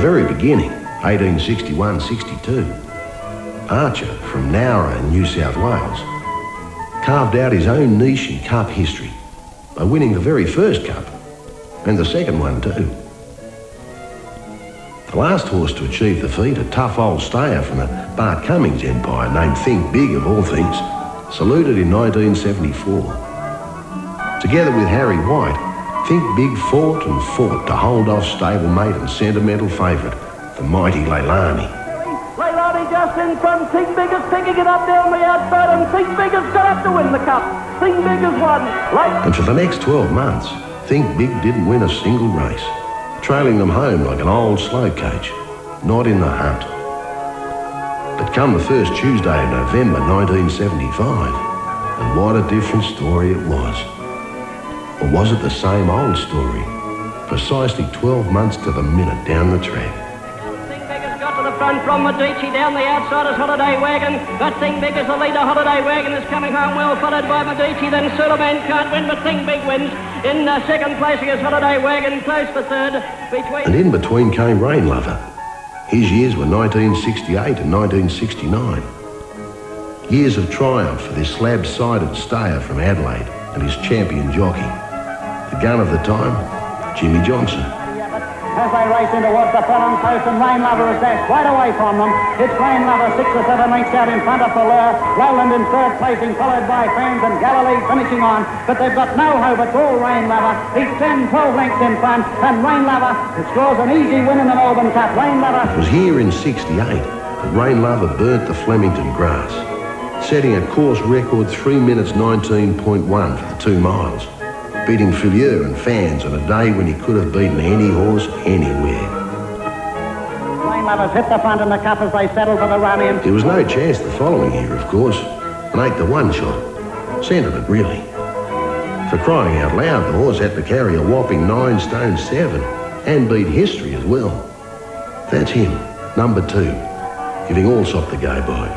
very beginning, 1861-62, Archer from Nowra in New South Wales carved out his own niche in cup history by winning the very first cup and the second one too. The last horse to achieve the feat, a tough old stayer from the Bart Cummings empire named Think Big of all things, saluted in 1974. Together with Harry White, Think Big fought and fought to hold off stablemate and sentimental favourite, the mighty Leilani. Leilani just in front. Think Big is picking it up down the outside, and Think Big has got up to win the cup. Think Big has won. And for the next 12 months, Think Big didn't win a single race, trailing them home like an old slow coach, not in the hunt. But come the first Tuesday of November 1975, and what a different story it was. Or was it the same old story, precisely 12 months to the minute down the track? Think Big has got to the front from Medici. Down the outside is Holiday Wagon, but Think Big is the leader. Holiday Wagon is coming home well, followed by Medici. Then Suleiman can't win, but Think Big wins. In second place is Holiday Wagon, close for third. And in between came Rain Lover. His years were 1968 and 1969. Years of triumph for this slab-sided stayer from Adelaide and his champion jockey. The gun of the time, Jimmy Johnson. As they race in towards the Pelham Coast, and Rain Lover is dashed right away from them. It's Rain Lover 6 or 7 lengths out in front of Falleur. Lowland in third placing, followed by Fans and Galilee finishing on. But they've got no hope at all, Rain Lover. He's 10, 12 lengths in front, and Rain Lover scores an easy win in the Melbourne Cup. Rain Lover. It was here in 68 that Rain Lover burnt the Flemington grass, setting a course record 3 minutes 19.1 for the 2 miles. Beating Filleur and Fans on a day when he could have beaten any horse anywhere. Rain Lover's hit the front in the cup as they settle for the run-in. There was no chance the following year, of course. An 8-to-1 shot. Sentiment, really. For crying out loud, the horse had to carry a whopping 9 stone 7 and beat history as well. That's him, number 2, giving Allsop the go-by.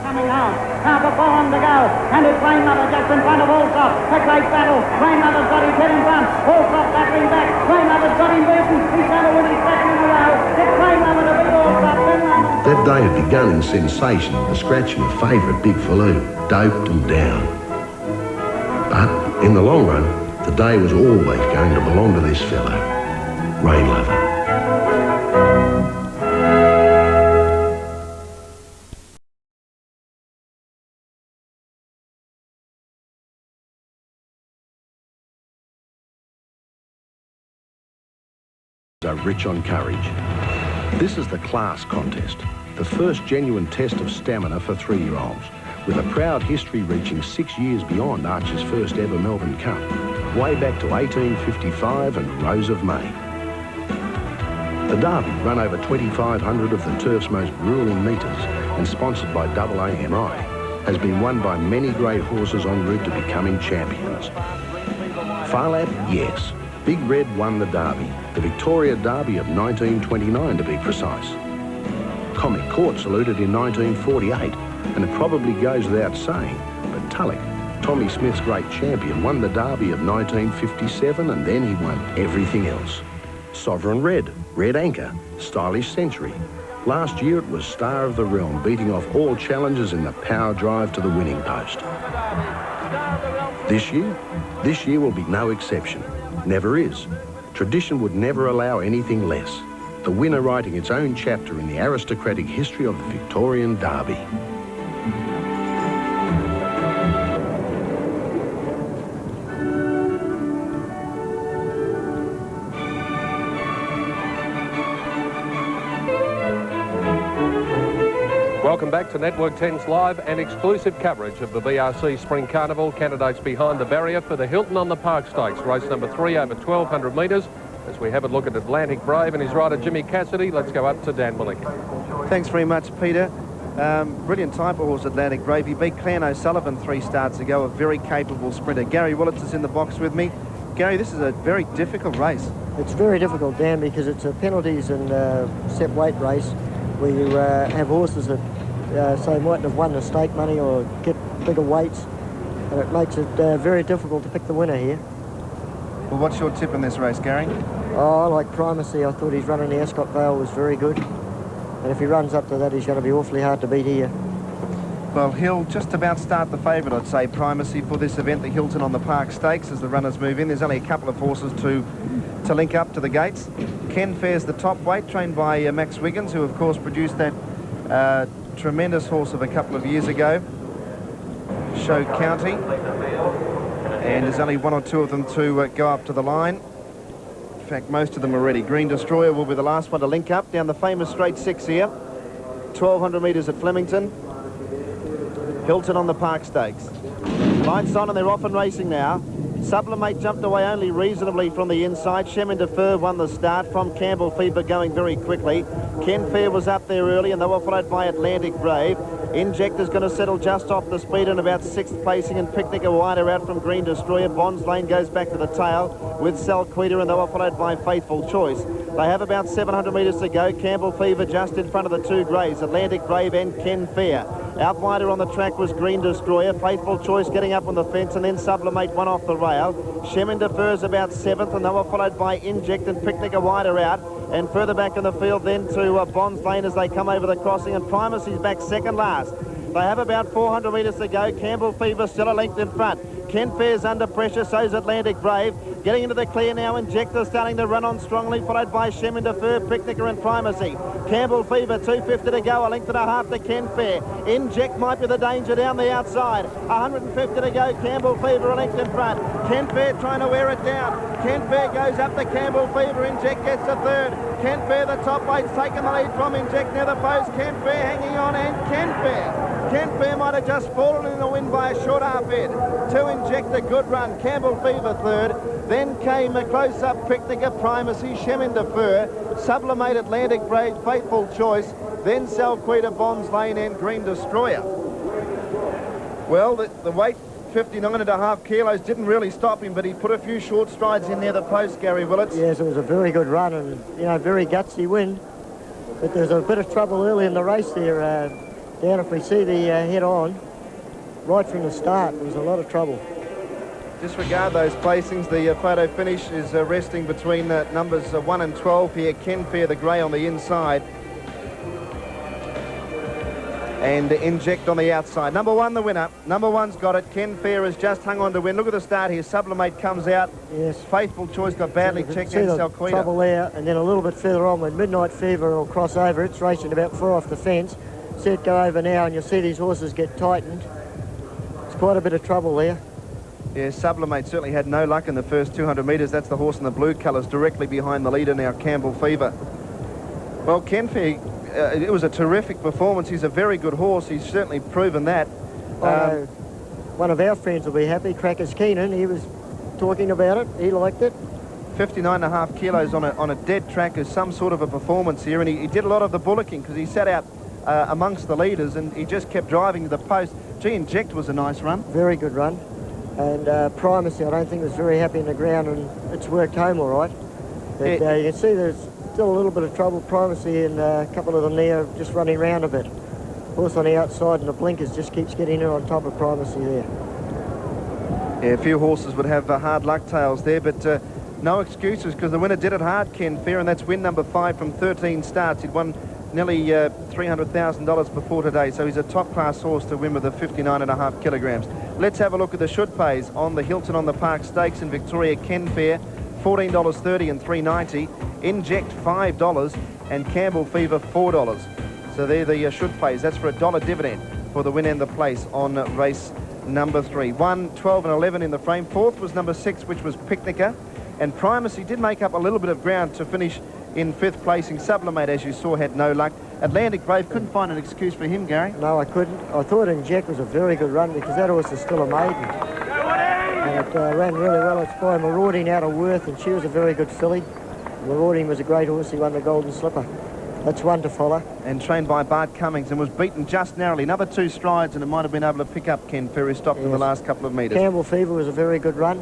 Coming home. Now for 4 to go, and it's Rain Lover just in front of Allsop. A great battle. Rain Lover's got his head in front. Allsop battling back. Rain Lover's got him beaten. He's going to win his second in a row. It's Rain Lover to beat Allsop. That day had begun in sensation with the scratching of favourite Big Faloo, doped and down. But in the long run, the day was always going to belong to this fellow, Rain Lover. Are rich on courage. This is the class contest, the first genuine test of stamina for 3-year-olds, with a proud history reaching 6 years beyond Archer's first ever Melbourne Cup, way back to 1855 and Rose of May. The Derby, run over 2,500 of the turf's most gruelling metres and sponsored by AAMI, has been won by many great horses en route to becoming champions. Farlap, yes. Big Red won the Derby, the Victoria Derby of 1929 to be precise. Comic Court saluted in 1948, and it probably goes without saying, but Tulloch, Tommy Smith's great champion, won the Derby of 1957, and then he won everything else. Sovereign Red, Red Anchor, Stylish Century. Last year it was Star of the Realm, beating off all challengers in the power drive to the winning post. This year will be no exception. Never is. Tradition would never allow anything less. The winner writing its own chapter in the aristocratic history of the Victorian Derby. Welcome back to Network 10's live and exclusive coverage of the VRC Spring Carnival. Candidates behind the barrier for the Hilton on the Park Stakes, race number 3 over 1,200 metres. As we have a look at Atlantic Brave and his rider Jimmy Cassidy, let's go up to Dan Willick. Thanks very much, Peter. Brilliant type of horse, Atlantic Brave. He beat Clan O'Sullivan 3 starts ago, a very capable sprinter. Gary Willits is in the box with me. Gary, this is a very difficult race. It's very difficult, Dan, because it's a penalties and set weight race where you have horses that say mightn't have won the stake money or get bigger weights, and it makes it very difficult to pick the winner here. Well, what's your tip in this race, Gary? Oh, I like Primacy. I thought his run in the Ascot Vale was very good. And if he runs up to that, he's going to be awfully hard to beat here. Well, he'll just about start the favourite, I'd say, Primacy, for this event, the Hilton on the Park Stakes, as the runners move in. There's only a couple of horses to link up to the gates. Ken Fair's the top weight, trained by Max Wiggins, who, of course, produced that tremendous horse of a couple of years ago, Show County. And there's only one or two of them to go up to the line. In fact, most of them are ready. Green Destroyer will be the last one to link up down the famous straight 6 here. 1,200 metres at Flemington. Hilton on the Park Stakes. Lights on and they're off and racing now. Sublimate jumped away only reasonably from the inside. Chemin de Fer won the start from Campbell Fever, going very quickly. Ken Fair was up there early and they were followed by Atlantic Brave. Injector's going to settle just off the speed in about 6th placing, and Picnic a wider out from Green Destroyer. Bonds Lane goes back to the tail with Salquita, and they were followed by Faithful Choice. They have about 700 metres to go. Campbell Fever just in front of the two greys, Atlantic Brave and Ken Fair. Out wider on the track was Green Destroyer. Faithful Choice getting up on the fence, and then Sublimate one off the rail. Chemin de Fer's about 7th, and they were followed by Inject and Picnic a wider out. And further back in the field then to Bonds Lane as they come over the crossing, and Primacy's back second last. They have about 400 metres to go. Campbell Fever still a length in front. Ken Fair's under pressure, so's Atlantic Brave. Getting into the clear now, Injector starting to run on strongly, followed by Chemin de Fer, Picnicker and Primacy. Campbell Fever, 250 to go, a length and a half to Ken Fair. Inject might be the danger down the outside. 150 to go, Campbell Fever a length in front. Ken Fair trying to wear it down. Ken Fair goes up to Campbell Fever, Inject gets a third. Ken Fair, the top weight's taken the lead from Inject near the post. Ken Fair hanging on, and Ken Fair might have just fallen in the wind by a short half head. To Inject a good run. Campbell Fever third. Then came a close-up Picnicker, Primacy, Chemin de Fer, Sublimate, Atlantic Brave, Faithful Choice, then Salquita, Bonds Lane and Green Destroyer. Well, the weight, 59.5 kilos, didn't really stop him, but he put a few short strides in near the post, Gary Willits. Yes, it was a very good run and, you know, very gutsy win. But there's a bit of trouble early in the race there. Dan, if we see the head-on, right from the start, there was a lot of trouble. Disregard those placings. The photo finish is resting between numbers 1 and 12 here. Ken Fair, the grey, on the inside. And Inject on the outside. Number 1, the winner. Number 1's got it. Ken Fair has just hung on to win. Look at the start here. Sublimate comes out. Yes. Faithful Choice got badly checked and Salquita. Trouble there, and then a little bit further on when Midnight Fever will cross over. It's racing about 4 off the fence. See it go over now, and you'll see these horses get tightened. It's quite a bit of trouble there. Yeah, Sublimate certainly had no luck in the first 200 metres. That's the horse in the blue colours directly behind the leader now, Campbell Fever. Well, Ken Fair, it was a terrific performance. He's a very good horse. He's certainly proven that. One of our friends will be happy, Crackers Keenan. He was talking about it. He liked it. 59.5 kilos on a dead track is some sort of a performance here, and he did a lot of the bullocking because he sat out amongst the leaders and he just kept driving to the post. Gee, Inject was a nice run. Very good run. And Primacy, I don't think, was very happy in the ground, and it's worked home all right. But you can see there's still a little bit of trouble. Primacy and a couple of them there just running around a bit. Horse on the outside and the blinkers just keeps getting in on top of Primacy there. Yeah, a few horses would have hard luck tails there, but no excuses because the winner did it hard, Ken Fair, and that's win number 5 from 13 starts. He'd won nearly $300,000 before today, so he's a top-class horse to win with the 59.5 kilograms. Let's have a look at the should pays on the Hilton on the Park Stakes in Victoria. Ken Fair, $14.30 and $3.90. Inject, $5, and Campbell Fever, $4. So they're the should pays. That's for a $1 dividend for the win and the place on race number 3. 1, 12 and 11 in the frame. 4th was number 6, which was Picnicker. And Primacy did make up a little bit of ground to finish in 5th placing. Sublimate, as you saw, had no luck. Atlantic Brave, couldn't find an excuse for him, Gary. No, I couldn't. I thought Inject was a very good run because that horse is still a maiden. And it ran really well. It's by Marauding out of Worth, and she was a very good filly. Marauding was a great horse. He won the Golden Slipper. That's one to follow. And trained by Bart Cummings and was beaten just narrowly. Another 2 strides and it might have been able to pick up Ken Fair, who stopped in the last couple of metres. Campbell Fever was a very good run.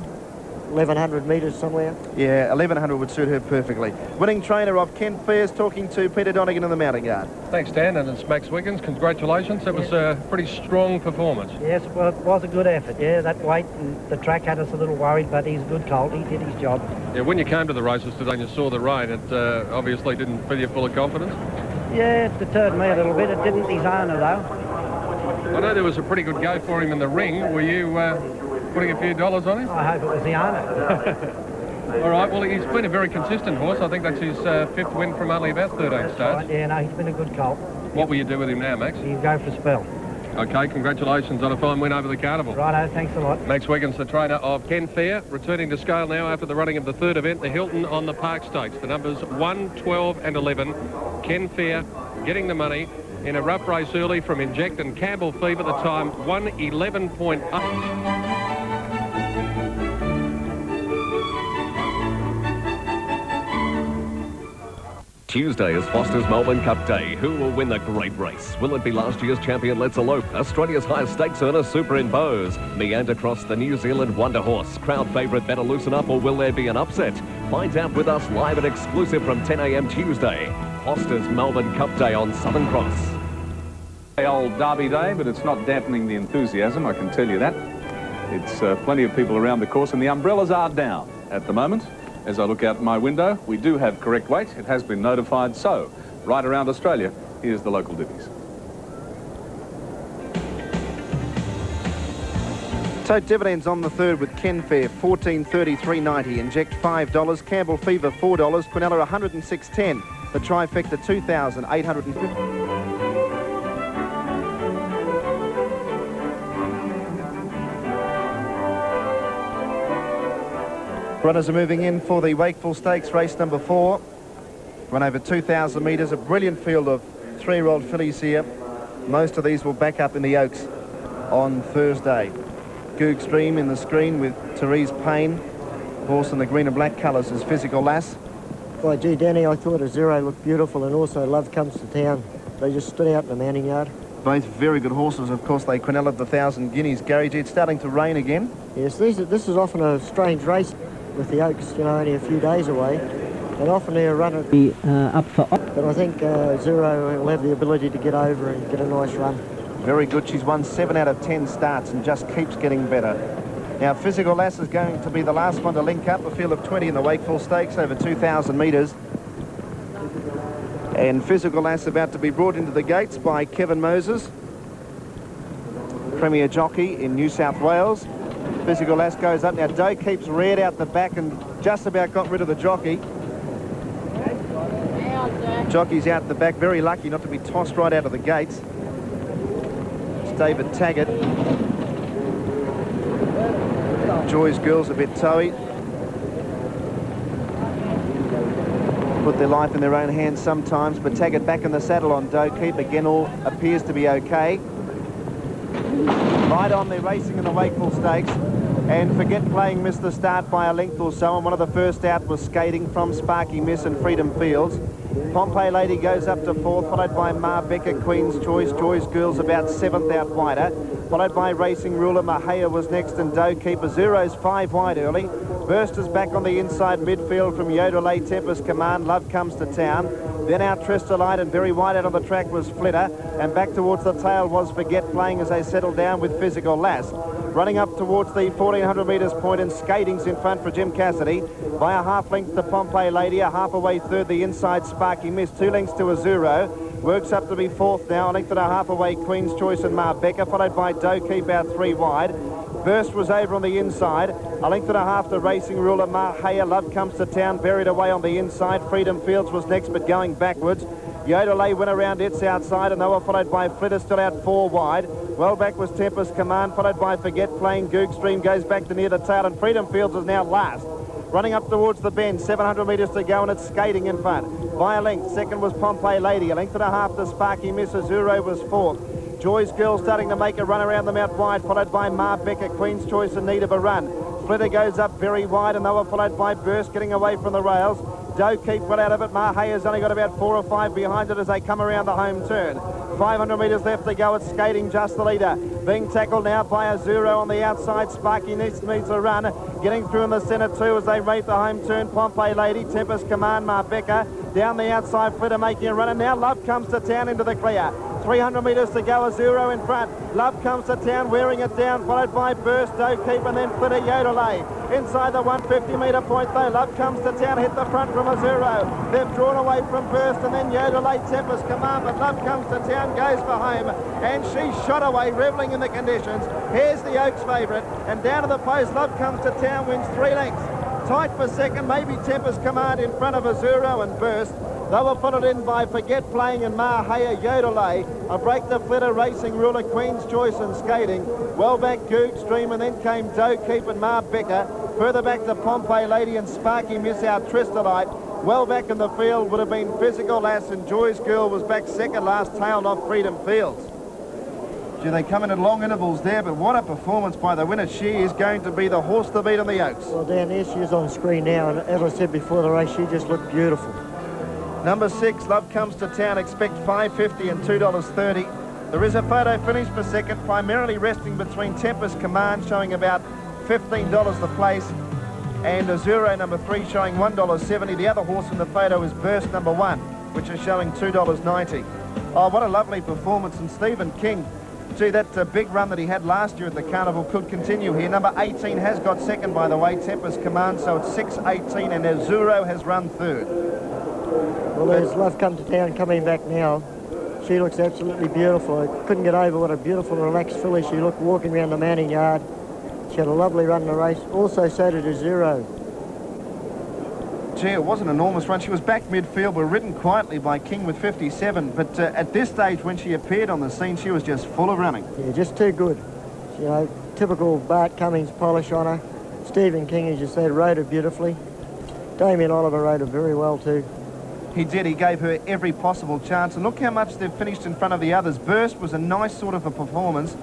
1100 metres somewhere. Yeah, 1100 would suit her perfectly. Winning trainer of Kent Fairs, talking to Peter Donegan in the mounting yard. Thanks, Dan, and it's Max Wiggins. Congratulations. It was a pretty strong performance. Yes, well, it was a good effort. Yeah, that weight and the track had us a little worried, but he's a good colt. He did his job. Yeah, when you came to the races today and you saw the rain, it obviously didn't fill you full of confidence. Yeah, it deterred me a little bit. It didn't his owner, though. I know there was a pretty good go for him in the ring. Were you putting a few dollars on him? I hope it was the owner. All right, well, he's been a very consistent horse. I think that's his 5th win from only about 13 That's starts. right. Yeah, no, he's been a good colt. What will you do with him now, Max? He'll go for a spell. Okay, congratulations on a fine win over the Carnival. Righto, thanks a lot. Max Wiggins, the trainer of Kent Fair, returning to scale now after the running of the 3rd event, the Hilton on the Park Stakes. The numbers 1, 12 and 11. Kent Fair getting the money in a rough race early from Inject and Campbell Fever. The time 1:11.8. Tuesday is Foster's Melbourne Cup Day. Who will win the great race? Will it be last year's champion Let's Elope, Australia's highest stakes earner Super in Bose, Meander Cross the New Zealand Wonder Horse, crowd favourite Better Loosen Up, or will there be an upset? Find out with us live and exclusive from 10 a.m. Tuesday. Foster's Melbourne Cup Day on Southern Cross. Old Derby Day, but it's not dampening the enthusiasm, I can tell you that. It's plenty of people around the course, and the umbrellas are down at the moment. As I look out my window, we do have correct weight. It has been notified. So, right around Australia, here's the local divvies. So dividends on the 3rd with Ken Fair, 14.33.90. Inject $5. Campbell Fever, $4. Quinella, 106.10. The trifecta, 2,850. Runners are moving in for the Wakeful Stakes, race number 4. Run over 2,000 metres, a brilliant field of 3-year-old fillies here. Most of these will back up in the Oaks on Thursday. Goog Stream in the screen with Therese Payne. Horse in the green and black colours is Physical Lass. By gee, Danny, I thought a Zero looked beautiful, and also Love Comes to Town. They just stood out in the mounting yard. Both very good horses, of course. They Quinella the 1,000 guineas. Gary G, it's starting to rain again. Yes, this is often a strange race with the Oaks, you know, only a few days away. And often they're run at Up for... but I think Zero will have the ability to get over and get a nice run. Very good. She's won 7 out of 10 starts and just keeps getting better. Now, Physical Lass is going to be the last one to link up. A field of 20 in the Wakeful Stakes over 2,000 metres. And Physical Lass about to be brought into the gates by Kevin Moses, Premier Jockey in New South Wales. Physical Lass goes up. Now, Doe keeps reared out the back and just about got rid of the jockey. Jockey's out the back, very lucky not to be tossed right out of the gates. It's David Taggart. Joy's Girl's a bit toey. Put their life in their own hands sometimes, but Taggart back in the saddle on Doe Keep. Again, all appears to be okay. Right on, they're racing in the Wakeful Stakes. And Forget Playing missed the start by a length or so, and one of the first out was Skating from Sparky Miss and Freedom Fields. Pompey Lady goes up to 4th, followed by Ma Becker, Queen's Choice. Joy's Girl's about 7th out wider, followed by Racing Ruler. Mahaya was next, and Doe Keeper. Zero's 5 wide early. Burster's back on the inside midfield from Yodelay, Tempest Command. Love Comes to Town. Then out Tristolite, and very wide out on the track was Flitter, and back towards the tail was Forget Playing as they settled down with Physical Lass. Running up towards the 1,400 metres point, and Skating's in front for Jim Cassidy. By a half length to Pompey Lady, a half away third the inside Sparky Miss, 2 lengths to Azuro. Works up to be 4th now, a length and a half away Queen's Choice and Ma Becker, followed by Doe Keep out 3 wide. Burst was over on the inside, a length and a half to Racing Ruler. Mahaya, Love Comes to Town, buried away on the inside. Freedom Fields was next, but going backwards. Yodelay went around its outside, and they were followed by Flitter, still out 4 wide. Well back was Tempest Command, followed by Forget Playing. Goog Stream goes back to near the tail, and Freedom Fields is now last. Running up towards the bend, 700 metres to go, and it's Skating in front. By a length, second was Pompey Lady, a length and a half to Sparky Miss. Azuro was 4th. Joy's Girl starting to make a run around them out wide, followed by Ma Becker, Queen's Choice in need of a run. Flitter goes up very wide, and they were followed by Burst getting away from the rails. Doe Keep well out of it. Mahaya's only got about 4 or 5 behind it as they come around the home turn. 500 metres left to go. It's skating just the leader. Being tackled now by Azuro on the outside. Sparky needs a run. Getting through in the centre too as they rate the home turn. Pompey Lady, Tempest Command, Marbecca. Down the outside, Flitter making a run. And now Love Comes to Town into the clear. 300 metres to go, Azuro in front. Love Comes to Town, wearing it down, followed by Burst, Doe Keep, and then Flitter Yodelay. Inside the 150 metre point though, Love Comes to Town, hit the front from Azuro. They've drawn away from Burst, and then Yodelay, Tempest Command, but Love Comes to Town goes for home, and she shot away, revelling in the conditions. Here's the Oaks favourite, and down to the post, Love Comes to Town wins 3 lengths. Tight for second, maybe Tempest Command in front of Azuro and Burst. They were followed in by Forget Playing and Mahaya Yodelay. A Break the Flitter Racing Ruler, Queen's Choice and Skating. Well back Goog Stream, and then came Doe Keep and Marbecca. Further back to Pompey Lady and Sparky Miss Out Tristalite. Well back in the field would have been Physical Lass, and Joy's Girl was back second last, tailed off Freedom Fields. Gee, they come in at long intervals there, but what a performance by the winner. She is going to be the horse to beat on the Oaks. Well, Dan, there she is on screen now, and as I said before the race, she just looked beautiful. Number 6, Love Comes to Town, expect $5.50 and $2.30. There is a photo finish for second, primarily resting between Tempest Command, showing about $15 the place, and Azuro number 3 showing $1.70. The other horse in the photo is Burst number 1, which is showing $2.90. Oh, what a lovely performance. And Stephen King, gee, that big run that he had last year at the Carnival could continue here. Number 18 has got second, by the way, Tempest Command, so it's 6.18, and Azuro has run third. Well, there's Love Come to Town coming back now. She looks absolutely beautiful. I couldn't get over what a beautiful, relaxed filly she looked walking around the mounting yard. She had a lovely run in the race. Also, so did Azuro. Gee, it was an enormous run. She was back midfield, but ridden quietly by King with 57. But at this stage, when she appeared on the scene, she was just full of running. Yeah, just too good. You know, typical Bart Cummings polish on her. Stephen King, as you said, rode her beautifully. Damien Oliver rode her very well too. He did. He gave her every possible chance. And look how much they've finished in front of the others. Burst was a nice sort of a performance.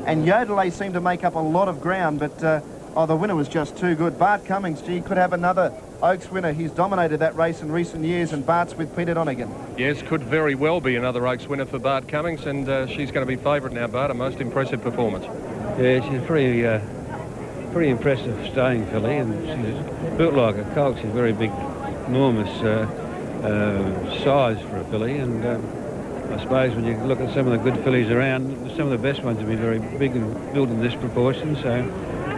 And Yodelay seemed to make up a lot of ground. But, the winner was just too good. Bart Cummings, gee, could have another Oaks winner. He's dominated that race in recent years. And Bart's with Peter Donegan. Yes, could very well be another Oaks winner for Bart Cummings. And she's going to be favourite now, Bart. A most impressive performance. Yeah, she's pretty impressive staying filly. And she's built like a colt. She's very big, enormous size for a filly, and I suppose when you look at some of the good fillies around, some of the best ones have been very big and built in this proportion, so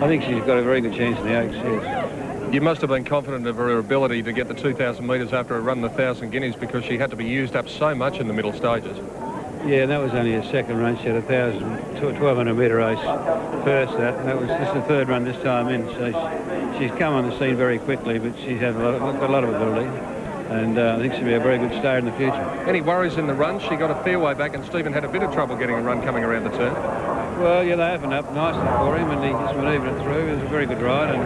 I think she's got a very good chance in the Oaks, yes. You must have been confident of her ability to get the 2,000 metres after a run the 1,000 guineas, because she had to be used up so much in the middle stages. Yeah, and that was only a second run. She had a 1,200 metre race first, that was just the third run this time in, so she's come on the scene very quickly, but she's had a lot of ability. And I think she'll be a very good stayer in the future. Any worries in the run? She got a fair way back, and Stephen had a bit of trouble getting a run coming around the turn. Well, yeah, they opened up nicely for him, and he just manoeuvred it through. It was a very good ride, and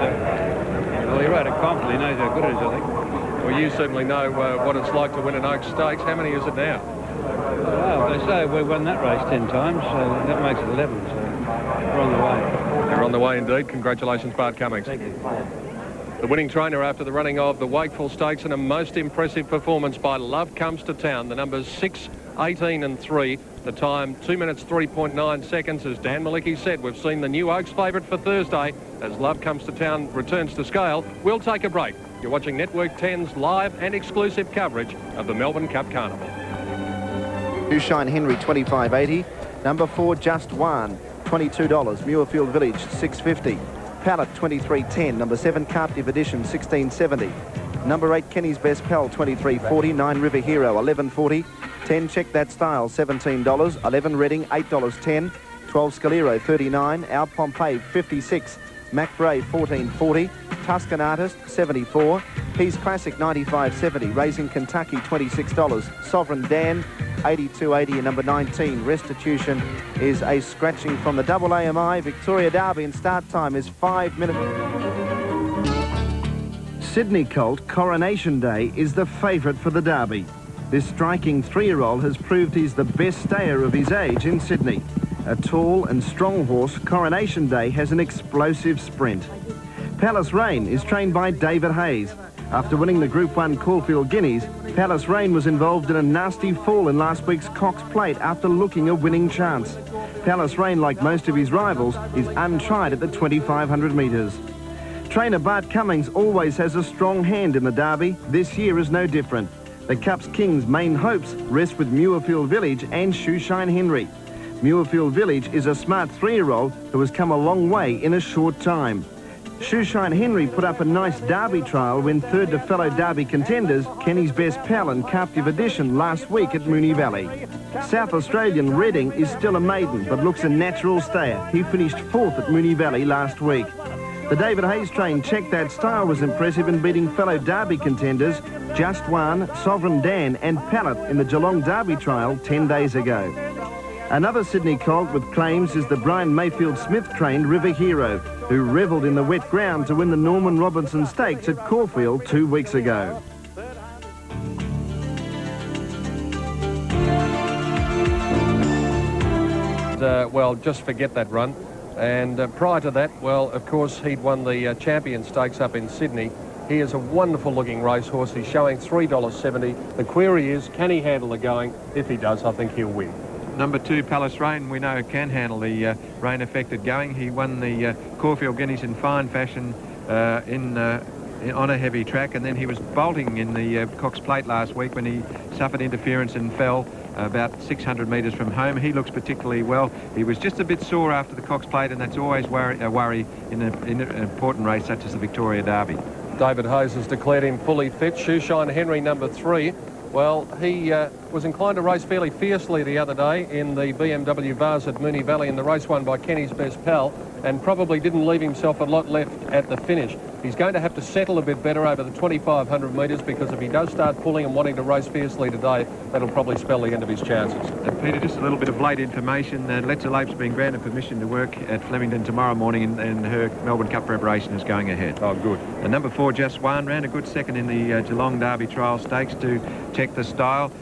well, he rode it confidently. He knows how good it is, I think. Well, you certainly know what it's like to win an Oaks Stakes. How many is it now? Well, they say we won that race 10 times, so that makes it 11, so we're on the way. You're on the way indeed. Congratulations, Bart Cummings. Thank you. The winning trainer after the running of the Wakeful Stakes, and a most impressive performance by Love Comes to Town. The numbers 6, 18 and 3. The time 2 minutes 3.9 seconds. As Dan Malicki said, we've seen the new Oaks favourite for Thursday as Love Comes to Town returns to scale. We'll take a break. You're watching Network 10's live and exclusive coverage of the Melbourne Cup Carnival. New Shine Henry, $25.80. Number 4, Just One, $22. Muirfield Village, $6.50. Pallet, $23.10. Number 7, Captive Edition, $16.70. Number 8, Kenny's Best Pal, $23.40. 9, River Hero, $11.40. 10, Check That Style, $17. 11, Reading, $8.10. 12, Scalero, $39. Our Pompeii, $56. Mac Bray, $14.40. Tuscan Artist, $74. Pease Classic, $95.70. Raising Kentucky, $26. Sovereign Dan, $82.80. And number 19, Restitution, is a scratching from the double AMI Victoria Derby, and start time is 5 minutes. Sydney Colt Coronation Day is the favourite for the Derby. This striking 3-year-old has proved he's the best stayer of his age in Sydney. A tall and strong horse, Coronation Day has an explosive sprint. Palace Rain is trained by David Hayes. After winning the Group 1 Caulfield Guineas, Palace Rain was involved in a nasty fall in last week's Cox Plate after looking a winning chance. Palace Rain, like most of his rivals, is untried at the 2,500 metres. Trainer Bart Cummings always has a strong hand in the Derby. This year is no different. The Cup's King's main hopes rest with Muirfield Village and Shoeshine Henry. Muirfield Village is a smart 3-year-old who has come a long way in a short time. Shoeshine Henry put up a nice Derby trial when third to fellow Derby contenders Kenny's Best Pal and Captive Edition last week at Moonee Valley. South Australian Redding is still a maiden but looks a natural stayer. He finished 4th at Moonee Valley last week. The David Hayes train Check That Style was impressive in beating fellow Derby contenders Just One, Sovereign Dan and Pallet in the Geelong Derby trial 10 days ago. Another Sydney colt with claims is the Brian Mayfield Smith-trained River Hero, who revelled in the wet ground to win the Norman Robinson Stakes at Caulfield 2 weeks ago. Well, just forget that run. And prior to that, well, of course, he'd won the Champion Stakes up in Sydney. He is a wonderful-looking racehorse. He's showing $3.70. The query is, can he handle the going? If he does, I think he'll win. Number 2, Palace Rain, we know can handle the rain-affected going. He won the Caulfield Guineas in fine fashion on a heavy track, and then he was bolting in the Cox Plate last week when he suffered interference and fell about 600 metres from home. He looks particularly well. He was just a bit sore after the Cox Plate, and that's always a worry in an important race such as the Victoria Derby. David Hayes has declared him fully fit. Shoeshine Henry, number 3. Well, he was inclined to race fairly fiercely the other day in the BMW Vase at Moonee Valley in the race won by Kenny's Best Pal, and probably didn't leave himself a lot left at the finish. He's going to have to settle a bit better over the 2,500 metres, because if he does start pulling and wanting to race fiercely today, that'll probably spell the end of his chances. And Peter, just a little bit of late information. Letza Lope's been granted permission to work at Flemington tomorrow morning, and her Melbourne Cup preparation is going ahead. Oh, good. And number 4, Just One, ran a good second in the Geelong Derby Trial Stakes to Check the Style.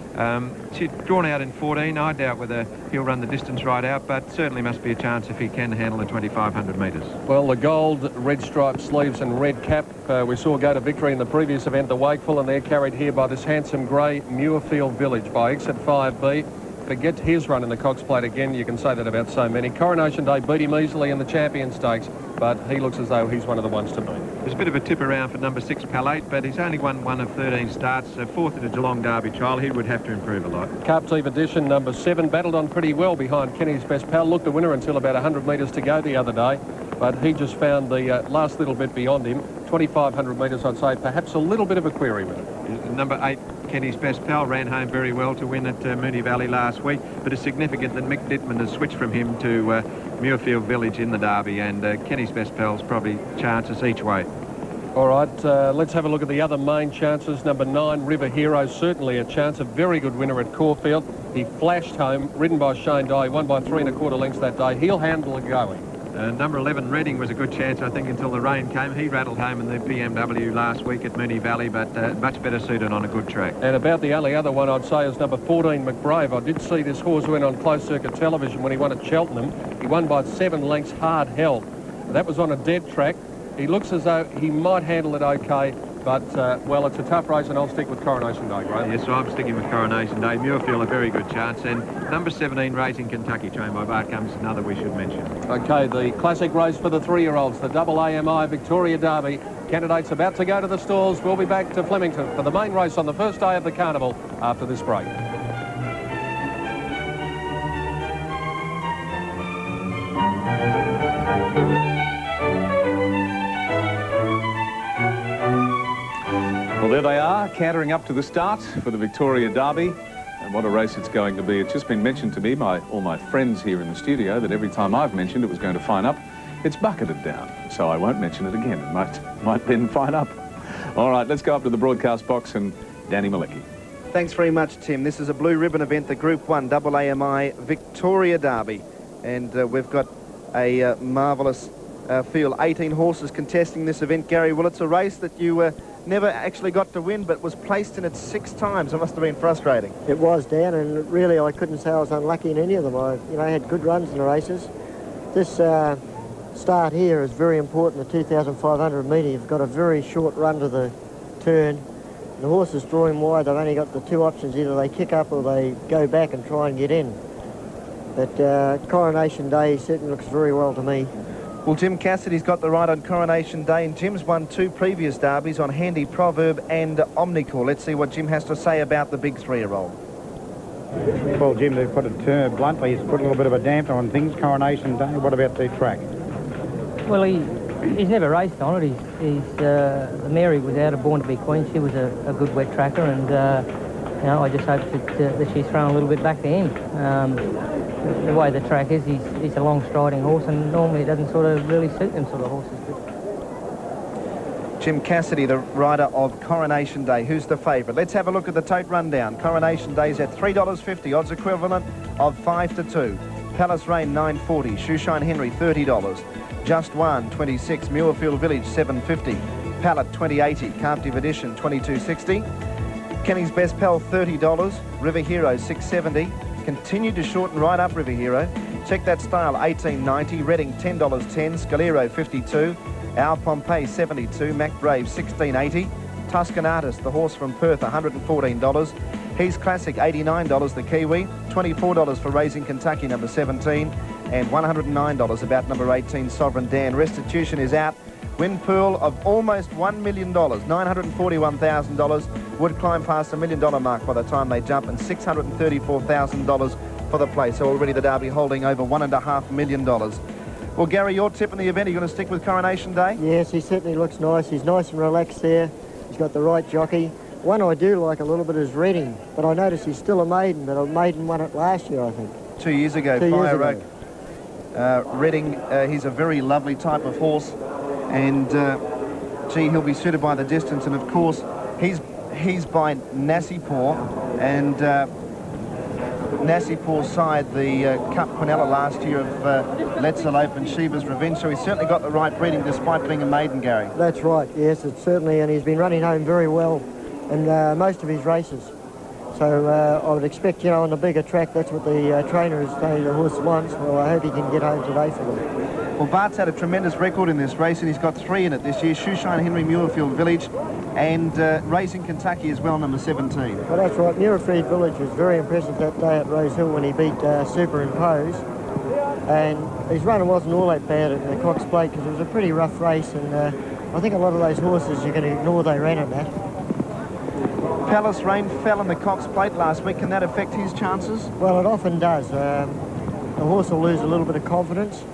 She'd drawn out in 14. I doubt whether he'll run the distance right out, but certainly must be a chance if he can handle the 2,500 metres. Well, the gold, red striped sleeves and red cap we saw go to victory in the previous event, the Wakeful, and they're carried here by this handsome grey Muirfield Village by Exit 5B. Forget his run in the Cox Plate again. You can say that about so many. Coronation Day beat him easily in the Champion Stakes, but he looks as though he's one of the ones to beat. There's a bit of a tip around for number 6, Palate, but he's only won 1 of 13 starts, so 4th at a Geelong Derby trial. He would have to improve a lot. Captive Edition, number 7, battled on pretty well behind Kenny's Best Pal. Looked the winner until about 100 metres to go the other day, but he just found the last little bit beyond him. 2,500 metres, I'd say, perhaps a little bit of a query with it. Number 8, Kenny's Best Pal, ran home very well to win at Moonee Valley last week, but it's significant that Mick Dittman has switched from him to Muirfield Village in the Derby, and Kenny's Best Pal's probably chances each way. All right, let's have a look at the other main chances. Number 9, River Hero, certainly a chance, a very good winner at Caulfield. He flashed home, ridden by Shane Dye, won by 3 1/4 lengths that day. He'll handle it going. Number 11, Redding, was a good chance, I think, until the rain came. He rattled home in the BMW last week at Moonee Valley, but much better suited on a good track. And about the only other one I'd say is number 14, McBrave. I did see this horse win on closed circuit television when he won at Cheltenham. He won by 7 lengths, hard held. That was on a dead track. He looks as though he might handle it okay, but, well, it's a tough race, and I'll stick with Coronation Day, Graham. Yes, so I'm sticking with Coronation Day. Muirfield, a very good chance. And number 17, Racing Kentucky, trained by Bart Cummings, another we should mention. OK, the classic race for the 3-year-olds, the double AMI Victoria Derby. Candidates about to go to the stalls. We'll be back to Flemington for the main race on the first day of the carnival after this break. Well, there they are, cantering up to the start for the Victoria Derby. And what a race it's going to be. It's just been mentioned to me by all my friends here in the studio that every time I've mentioned it was going to fine up, it's bucketed down. So I won't mention it again. It might then fine up. All right, let's go up to the broadcast box and Danny Malecki. Thanks very much, Tim. This is a blue ribbon event, the Group 1 double AMI Victoria Derby. And we've got a marvellous field. 18 horses contesting this event. Gary, well, it's a race that you never actually got to win, but was placed in it 6 times. It must have been frustrating. It was, Dan, and really I couldn't say I was unlucky in any of them. I had good runs in the races. This start here is very important, the 2,500 metre. You've got a very short run to the turn. The horse is drawing wide. They've only got the two options. Either they kick up or they go back and try and get in. But Coronation Day certainly looks very well to me. Well, Jim Cassidy's got the right on Coronation Day, and Jim's won 2 previous derbies on Handy Proverb and Omnicore. Let's see what Jim has to say about the big 3-year-old. Well, Jim, to put it bluntly, he's put a little bit of a damper on things. Coronation Day, what about the track? Well, he's never raced on it. The Mary was out of Born to be Queen. She was a good wet tracker, and you know, I just hope that she's thrown a little bit back to him. The way the track is, he's a long striding horse, and normally it doesn't sort of really suit them sort of horses. Jim Cassidy, the rider of Coronation Day. Who's the favourite? Let's have a look at the tote rundown. Coronation Day's at $3.50, odds equivalent of 5 to 2. Palace Rain $9.40, Shoeshine Henry $30, Just One $26, Muirfield Village $7.50, Pallet $20.80, Captive Edition $22.60, Kenny's Best Pal $30, River Hero $6.70. Continued to shorten right up River Hero. Check That Style $18.90, Reading $10.10, Scalero $52, Our Pompeii $72, Mac Brave $16.80, Tuscan Artist, the horse from Perth, $114, He's Classic $89, the Kiwi, $24 for Raising Kentucky number 17, and $109 about number 18, Sovereign Dan. Restitution is out. Win pool of almost $1 million, $941,000, would climb past the $1 million mark by the time they jump, and $634,000 for the play. So already the Derby holding over $1.5 million. Well, Gary, your tip in the event, are you going to stick with Coronation Day? Yes, he certainly looks nice. He's nice and relaxed there. He's got the right jockey. One I do like a little bit is Reading, but I notice he's still a maiden, but a maiden won it last year, I think. 2 years ago, Fire Oak. Reading, he's a very lovely type of horse, and gee, he'll be suited by the distance, and of course he's by Nassipor, and Nassipor's side the Cup Quinella last year of Let's Elope and Sheba's Revenge, so he's certainly got the right breeding despite being a maiden, Gary. That's right, yes, it's certainly, and he's been running home very well in most of his races. So I would expect, you know, on the bigger track, that's what the trainer is saying the horse wants. Well, I hope he can get home today for them. Well, Bart's had a tremendous record in this race, and he's got 3 in it this year. Shoeshine Henry, Muirfield Village, and Raising Kentucky as well, number 17. Well, that's right. Muirfield Village was very impressive that day at Rose Hill when he beat Superimpose. And his running wasn't all that bad at the Cox Plate because it was a pretty rough race, and I think a lot of those horses you're going to ignore they ran at that. Palace Rain fell in the Cox Plate last week. Can that affect his chances? Well, it often does. The horse will lose a little bit of confidence.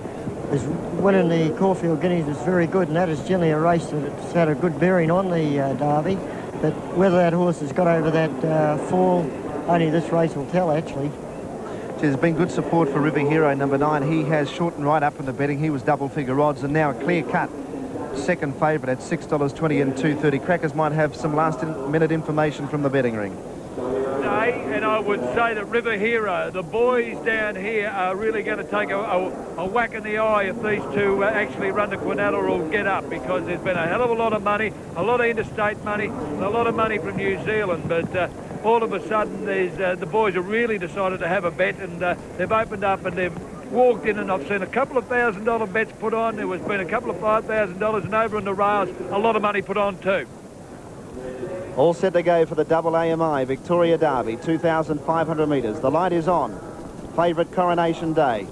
His winning the Caulfield Guineas was very good, and that is generally a race that's had a good bearing on the Derby. But whether that horse has got over that fall, only this race will tell, actually. There's been good support for River Hero, number 9. He has shortened right up in the betting. He was double-figure odds, and now a clear-cut second favourite at $6.20 and $2.30. Crackers might have some last-minute information from the betting ring. And I would say that River Hero, the boys down here are really going to take a whack in the eye if these two actually run to Quinella or get up, because there's been a hell of a lot of money, a lot of interstate money, and a lot of money from New Zealand. But all of a sudden, the boys have really decided to have a bet, and they've opened up and they've walked in, and I've seen a couple of $1,000 bets put on. There has been a couple of $5,000, and over in the rails, a lot of money put on too. All set to go for the double AMI Victoria Derby, 2,500 metres. The light is on. Favourite Coronation Day.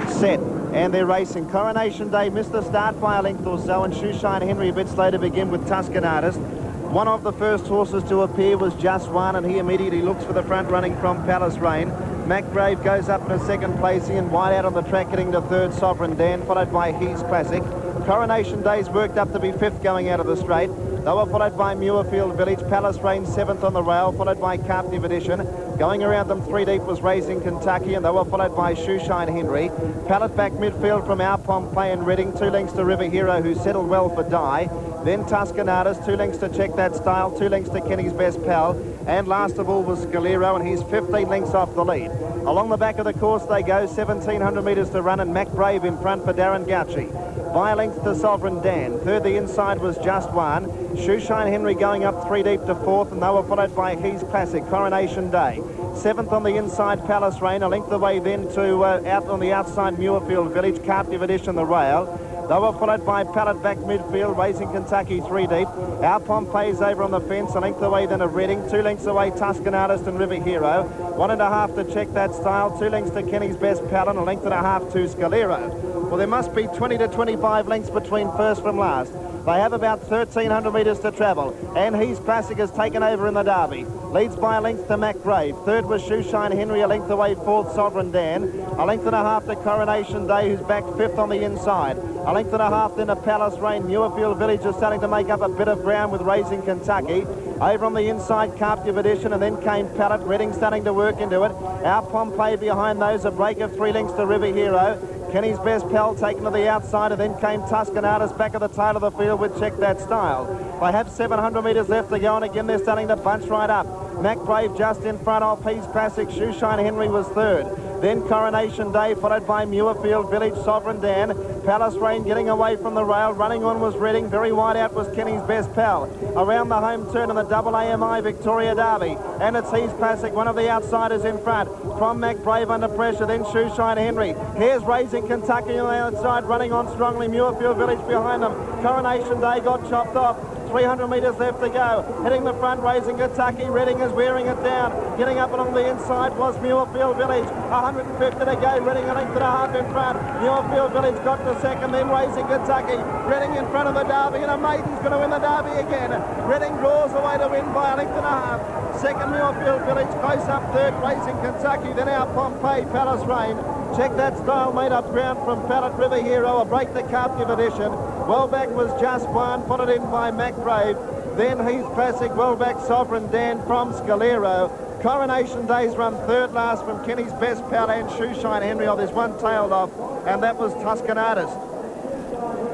Set, and they're racing. Coronation Day missed the start by a length or so, and Shoeshine Henry a bit slow to begin with Tuscan Artist. One of the first horses to appear was Just One, and he immediately looks for the front running from Palace Rain. Mac Brave goes up in a second placing, and wide out on the track getting to third, Sovereign Dan, followed by He's Classic. Coronation Day's worked up to be 5th going out of the straight. They were followed by Muirfield Village, Palace Rain 7th on the rail, followed by Captive Edition. Going around them 3 deep was Raising Kentucky, and they were followed by Shoeshine Henry. Pallet back midfield from Our Pompeii and Reading, 2 lengths to River Hero, who settled well for Die. Then Tuscan Artist, 2 lengths to Check That Style, 2 lengths to Kenny's Best Pal, and last of all was Scalero, and he's 15 lengths off the lead. Along the back of the course they go, 1,700 metres to run, and Mac Brave in front for Darren Gauci. By a length to Sovereign Dan. Third the inside was Just One. Shoeshine Henry going up 3 deep to 4th, and they were followed by He's Classic, Coronation Day. 7th on the inside, Palace Rain. A length away then to out on the outside, Muirfield Village, Captive Edition, the rail. They were followed by Pallet back midfield, Racing Kentucky 3 deep. Our Pompey's over on the fence, a length away then a Reading, 2 lengths away Tuscan Artist and River Hero. 1.5 to Check That Style, 2 lengths to Kenny's Best Pal, and a length and a half to Scalero. Well, there must be 20 to 25 lengths between first from last. They have about 1,300 metres to travel, and He's Classic has taken over in the Derby. Leads by a length to Mac Brave. Third was Shoeshine Henry, a length away fourth Sovereign Dan. A length and a half to Coronation Day, who's back fifth on the inside. A length and a half then to Palace Rain. Muirfield Village is starting to make up a bit of ground with Racing Kentucky. Over on the inside, Captive Edition, and then came Pallet. Reading starting to work into it. Our Pompey behind those, a break of 3 lengths to River Hero. Kenny's Best Pal taken to the outside, and then came Tuscan Artist back at the tail of the field with Check That Style. They have 700 metres left to go, and again they're starting to bunch right up. Mac Brave just in front of He's Classic. Shoeshine Henry was third. Then Coronation Day, followed by Muirfield Village, Sovereign Dan. Palace Rain getting away from the rail. Running on was Reading. Very wide out was Kenny's Best Pal. Around the home turn in the double AMI Victoria Derby. And it's He's Classic, one of the outsiders in front. From Mac Brave under pressure, then Shoeshine Henry. Here's Racing Kentucky on the outside, running on strongly. Muirfield Village behind them. Coronation Day got chopped off. 300 metres left to go. Hitting the front, Racing Kentucky. Reading is wearing it down. Getting up along the inside was Muirfield Village. 150 to go. Reading a length and a half in front. Muirfield Village got to second, then Racing Kentucky. Reading in front of the Derby, and a Maiden's going to win the Derby again. Reading draws away to win by a length and a half. Second, Muirfield Village. Close up third, Racing Kentucky. Then our Pompey, Palace Rain. Check That Style made up ground from Pallet, River Hero. A break the Captive Edition. Well back was Just One, followed in by Mac Brave. Then He's Classic, well back Sovereign Dan from Scalero. Coronation Day's run third last from Kenny's Best Pal and Shoeshine Henry. Oh, there's one tailed off, and that was Tuscan Artist.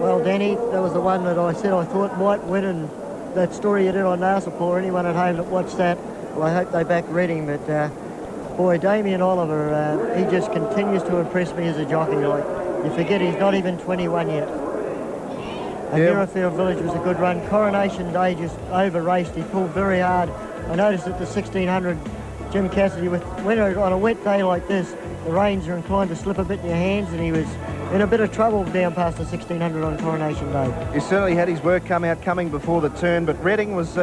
Well, Danny, that was the one that I said I thought might win, and that story you did on Narsapur, anyone at home that watched that, well, I hope they back Reading, but boy, Damien Oliver, he just continues to impress me as a jockey. Like, you forget he's not even 21 yet. And Muirfield Village was a good run. Coronation Day just over-raced. He pulled very hard. I noticed at the 1600, Jim Cassidy, when on a wet day like this, the reins are inclined to slip a bit in your hands, and he was in a bit of trouble down past the 1600 on Coronation Day. He certainly had his work coming before the turn, but Reading was,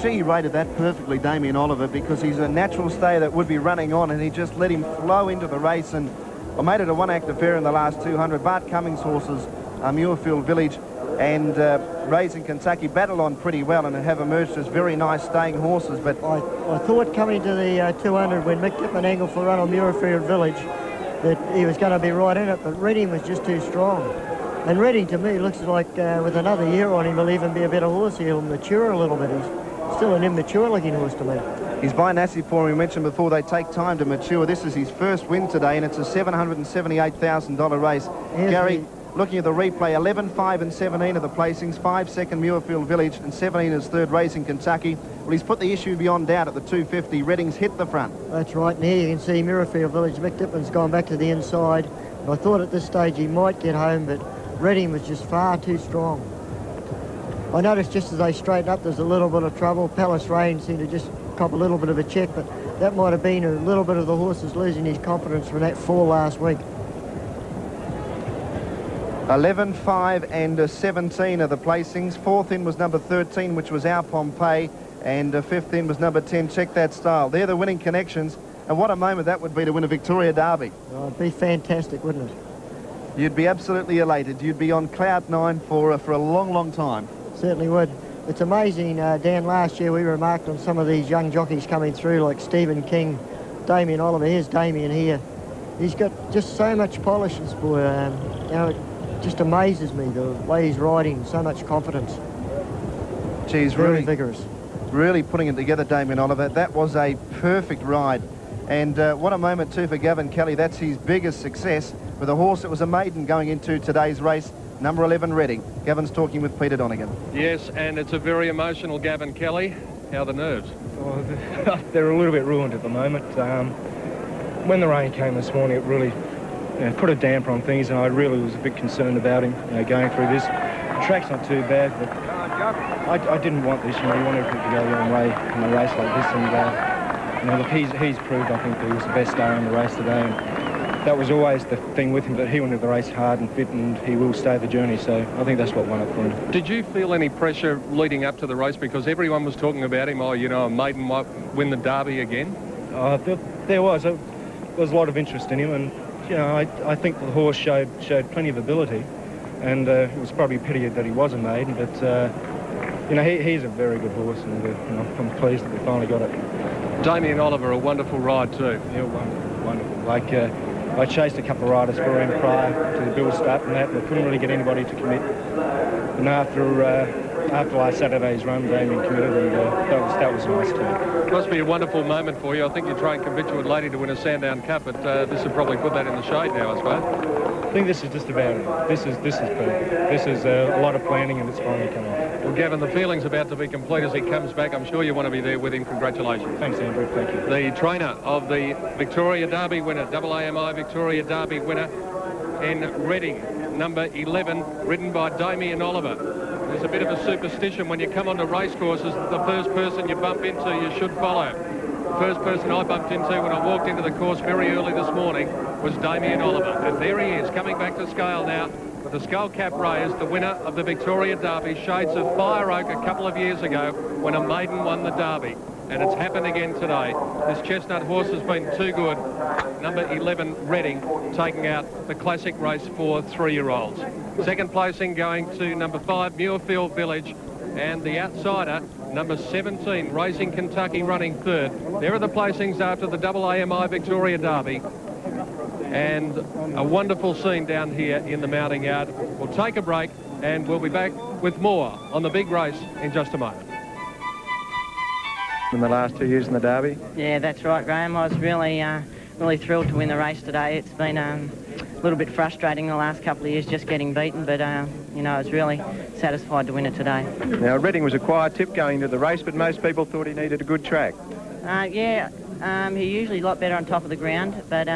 he rated that perfectly, Damien Oliver, because he's a natural stayer that would be running on, and he just let him flow into the race, and I made it a one-act affair in the last 200. Bart Cummings' horses, Muirfield Village and Racing Kentucky battle on pretty well and have emerged as very nice staying horses. But I thought coming to the 200 when Mick Tippman angled for a run on Muirfield Village that he was going to be right in it, but Reading was just too strong. And Reading, to me, looks like with another year on him, he'll even be a better horse. He'll mature a little bit. He's still an immature-looking horse to me. He's by Nassipur, we mentioned before, they take time to mature. This is his first win today, and it's a $778,000 race. Gary, looking at the replay, 11, 5 and 17 are the placings. 5 second Muirfield Village and 17 is third Racing Kentucky. Well, he's put the issue beyond doubt at the 250. Reading's hit the front. That's right, and here you can see Muirfield Village. Mick Tippman's gone back to the inside. And I thought at this stage he might get home, but Reading was just far too strong. I noticed just as they straighten up, there's a little bit of trouble. Palace Rain seemed to just cop a little bit of a check, but that might have been a little bit of the horses losing his confidence from that fall last week. 11, 5 and 17 are the placings. Fourth in was number 13, which was Our Pompey, and fifth in was number 10, Check That Style. They're the winning connections, and what a moment that would be to win a Victoria Derby. Oh, it'd be fantastic, wouldn't it? You'd be absolutely elated. You'd be on cloud nine for a long, long time. Certainly would. It's amazing, Dan, last year we remarked on some of these young jockeys coming through like Stephen King, Damien Oliver. Here's Damien here. He's got just so much polish, this boy. You know, it just amazes me the way he's riding, so much confidence. Geez, very really vigorous. Really putting it together, Damien Oliver. That was a perfect ride. And what a moment too for Gavin Kelly. That's his biggest success with a horse that was a maiden going into today's race. Number 11, Reading. Gavin's talking with Peter Donegan. Yes, and it's a very emotional Gavin Kelly. How are the nerves? Oh, they're a little bit ruined at the moment. When the rain came this morning, it really put a damper on things, and I really was a bit concerned about him going through this. The track's not too bad, but I didn't want this. You wanted him to go a long way in a race like this, and look, he's proved, I think, that he was the best star in the race today. And that was always the thing with him, that he wanted the race hard and fit, and he will stay the journey. So I think that's what won it for him. Did you feel any pressure leading up to the race, because everyone was talking about him? Oh, you know, a maiden might win the Derby again. There was a lot of interest in him, and you know, I think the horse showed plenty of ability, and it was probably a pity that he was a maiden, but you know, he's a very good horse, and you know, I'm pleased that we finally got it. Damien Oliver, a wonderful ride too. Yeah, wonderful. Like I chased a couple of riders for him prior to the build-start and that, and I couldn't really get anybody to commit. And after last Saturday's run, Damien committed, and that was nice too. Must be a wonderful moment for you. I think you trained Convictuate Lady to win a Sandown Cup, but this would probably put that in the shade now, I suppose. I think this is just about it. This is perfect. This is a lot of planning, and it's finally come off. Well, Gavin, the feeling's about to be complete as he comes back. I'm sure you want to be there with him. Congratulations. Thanks, Andrew. Thank you. The trainer of the Victoria Derby winner, AAMI Victoria Derby winner in Reading, number 11, ridden by Damien Oliver. There's a bit of a superstition when you come onto race courses that the first person you bump into you should follow. The first person I bumped into when I walked into the course very early this morning was Damien Oliver. And there he is, coming back to scale now with the skull cap raised, the winner of the Victoria Derby, shades of Fire Oak a couple of years ago when a maiden won the Derby. And it's happened again today. This chestnut horse has been too good. Number 11, Reading, taking out the classic race for 3-year-olds. Second placing going to number 5, Muirfield Village, and the outsider, number 17, Racing Kentucky, running third. There are the placings after the AAMI Victoria Derby. And a wonderful scene down here in the mounting yard. We'll take a break, and we'll be back with more on the big race in just a moment. In the last 2 years in the Derby? Yeah, that's right, Graham. I was really thrilled to win the race today. It's been a little bit frustrating the last couple of years just getting beaten, but you know, I was really satisfied to win it today. Now, Reading was a quiet tip going into the race, but most people thought he needed a good track. Yeah, he's usually a lot better on top of the ground, but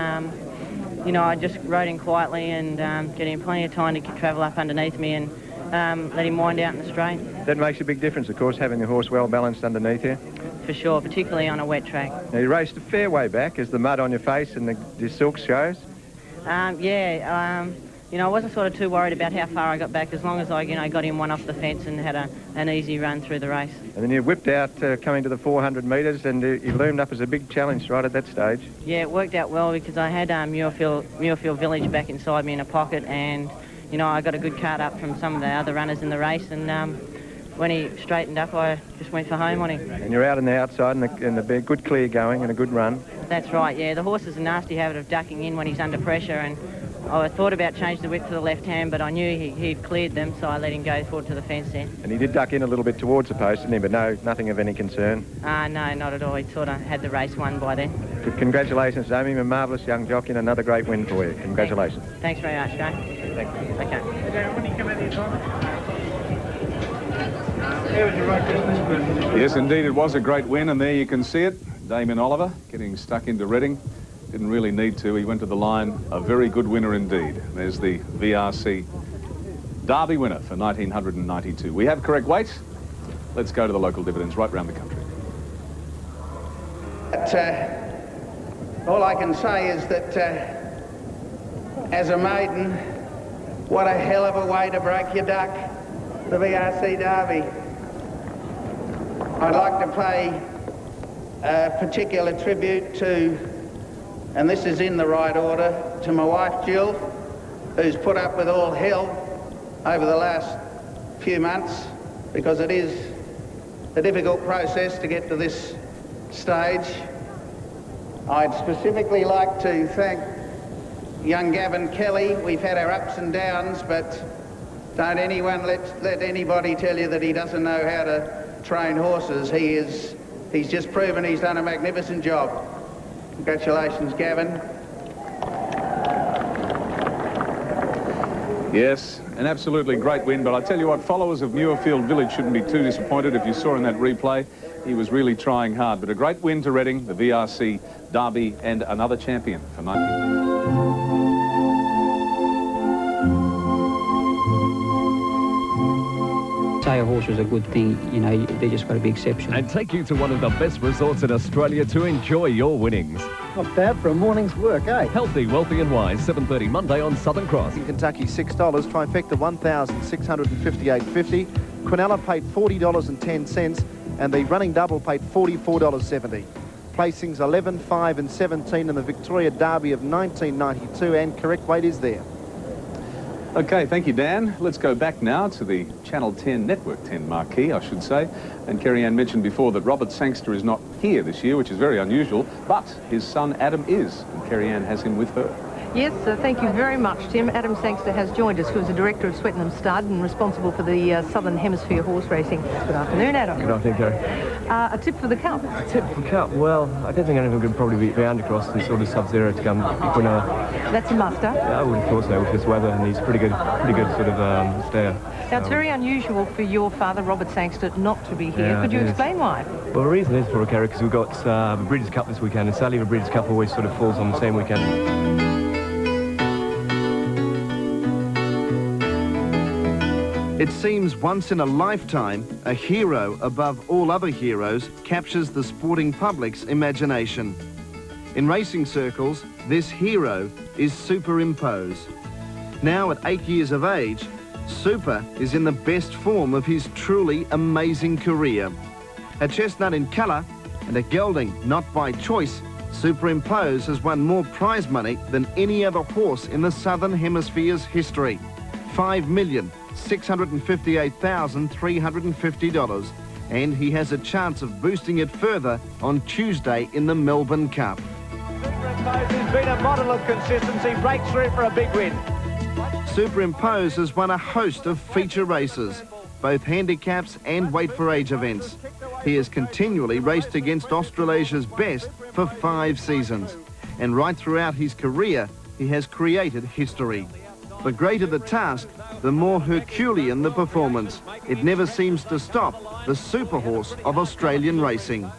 you know, I just rode in quietly and getting him plenty of time to travel up underneath me and let him wind out in the straight. That makes a big difference, of course, having the horse well balanced underneath you. For sure, particularly on a wet track. Now, you raced a fair way back as the mud on your face and the silk shows. You know, I wasn't sort of too worried about how far I got back as long as I, you know, got him one off the fence and had an easy run through the race. And then you whipped out coming to the 400 metres, and you loomed up as a big challenge right at that stage. Yeah, it worked out well because I had Muirfield Village back inside me in a pocket, and, you know, I got a good card up from some of the other runners in the race, and when he straightened up, I just went for home on him. And you're out on the outside and a good clear going and a good run. That's right, yeah. The horse has a nasty habit of ducking in when he's under pressure, and I thought about changing the whip to the left hand, but I knew he'd cleared them, so I let him go forward to the fence then. And he did duck in a little bit towards the post, didn't he? But no, nothing of any concern. No, not at all. He sort of had the race won by then. Congratulations, Damien. A marvellous young jockey and another great win for you. Congratulations. Thanks very much, Jay. Thank you. Okay. When you come out of your Yes, indeed, it was a great win, and there you can see it. Damien Oliver getting stuck into Reading. Didn't really need to. He went to the line. A very good winner indeed. There's the VRC Derby winner for 1992. We have correct weight. Let's go to the local dividends right round the country. All I can say is that as a maiden, what a hell of a way to break your duck, the VRC Derby. I'd like to pay a particular tribute to, and this is in the right order, to my wife Jill, who's put up with all hell over the last few months, because it is a difficult process to get to this stage. I'd specifically like to thank young Gavin Kelly. We've had our ups and downs, but don't anyone let anybody tell you that he doesn't know how to train horses. He's just proven he's done a magnificent job. Congratulations, Gavin. Yes, an absolutely great win, but I tell you what, followers of Muirfield Village shouldn't be too disappointed. If you saw in that replay, he was really trying hard. But a great win to Reading, the VRC Derby, and another champion for 19. Say a horse was a good thing, you know, they just got to be exceptional. And take you to one of the best resorts in Australia to enjoy your winnings. Not bad for a morning's work, eh? Healthy, wealthy and wise, 7:30 Monday on Southern Cross. In Kentucky, $6. Trifecta, $1,658.50. Quinella paid $40.10, and the running double paid $44.70. Placings 11, 5 and 17 in the Victoria Derby of 1992, and correct weight is there. Okay, thank you, Dan. Let's go back now to the Channel 10, Network 10 marquee, I should say. And Kerry-Ann mentioned before that Robert Sangster is not here this year, which is very unusual, but his son Adam is, and Kerry-Ann has him with her. Yes, thank you very much, Tim. Adam Sangster has joined us, who is the director of Swettenham Stud and responsible for the Southern Hemisphere horse racing. Good afternoon, Adam. Good afternoon, Kerry. A tip for the Cup? A tip for the Cup? Well, I don't think anyone could probably beat Undercross and sort of Sub-Zero to come Quinella. That's a muster. Yeah, I would have thought so with this weather, and he's pretty good sort of stayer. Now, it's very unusual for your father, Robert Sangster, not to be here. Yeah, Could you explain why? Well, the reason is for a Kerry, because we've got the Breeders' Cup this weekend, and sadly the Breeders' Cup always sort of falls on the same weekend. It seems once in a lifetime, a hero above all other heroes captures the sporting public's imagination. In racing circles, this hero is Superimpose. Now at 8 years of age, Super is in the best form of his truly amazing career. A chestnut in colour and a gelding not by choice, Superimpose has won more prize money than any other horse in the Southern Hemisphere's history. $5,658,350, and he has a chance of boosting it further on Tuesday in the Melbourne Cup. Superimpose has been a model of consistency, breaks through for a big win. Superimpose has won a host of feature races, both handicaps and weight for age events. He has continually raced against Australasia's best for 5 seasons, and right throughout his career, he has created history. The greater the task, the more Herculean the performance. It never seems to stop the super horse of Australian racing.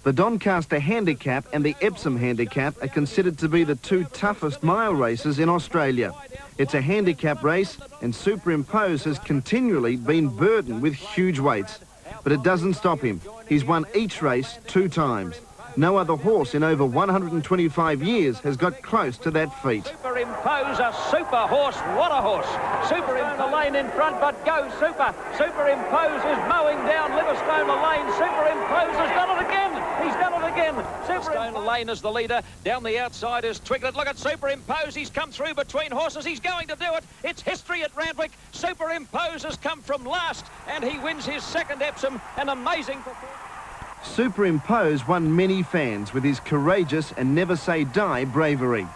The Doncaster Handicap and the Epsom Handicap are considered to be the 2 toughest mile races in Australia. It's a handicap race, and Superimpose has continually been burdened with huge weights. But it doesn't stop him. He's won each race 2 times. No other horse in over 125 years has got close to that feat. Superimpose, a super horse. What a horse. Superimpose the lane in front, but go Super. Superimpose is mowing down Livingstone Lane. Superimpose has done it again. He's done it again. Livingstone Lane is the leader. Down the outside is Twiglet. Look at Superimpose. He's come through between horses. He's going to do it. It's history at Randwick. Superimpose has come from last, and he wins his 2nd Epsom. An amazing performance. Superimpose won many fans with his courageous and never-say-die bravery.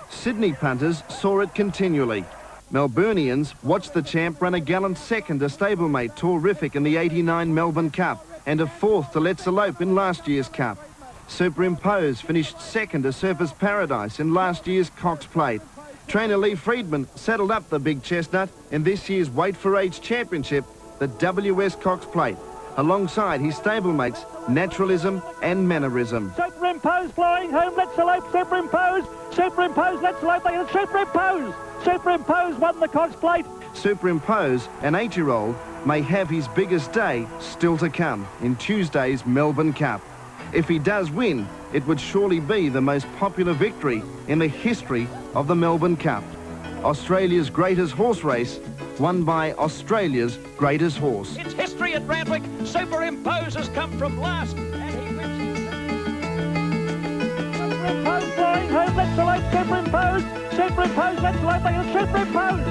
Sydney punters saw it continually. Melburnians watched the champ run a gallant 2nd to stablemate Torrific in the '89 Melbourne Cup and a 4th to Let's Elope in last year's Cup. Superimpose finished 2nd to Surface Paradise in last year's Cox Plate. Trainer Lee Friedman saddled up the big chestnut in this year's Weight for Age Championship, the WS Cox Plate, alongside his stablemates Naturalism and Mannerism. Superimpose flying home. Let's Elope. Superimpose. Superimpose. Let's Elope. Superimpose. Superimpose won the Cox Plate. Superimpose, an 8-year-old, may have his biggest day still to come in Tuesday's Melbourne Cup. If he does win, it would surely be the most popular victory in the history of the Melbourne Cup. Australia's greatest horse race, won by Australia's greatest horse. It's history at Randwick. Superimpose has come from last, and he wins. Superimpose flying home. Let's Elope. Superimpose. Superimpose. Let's Elope. Superimpose.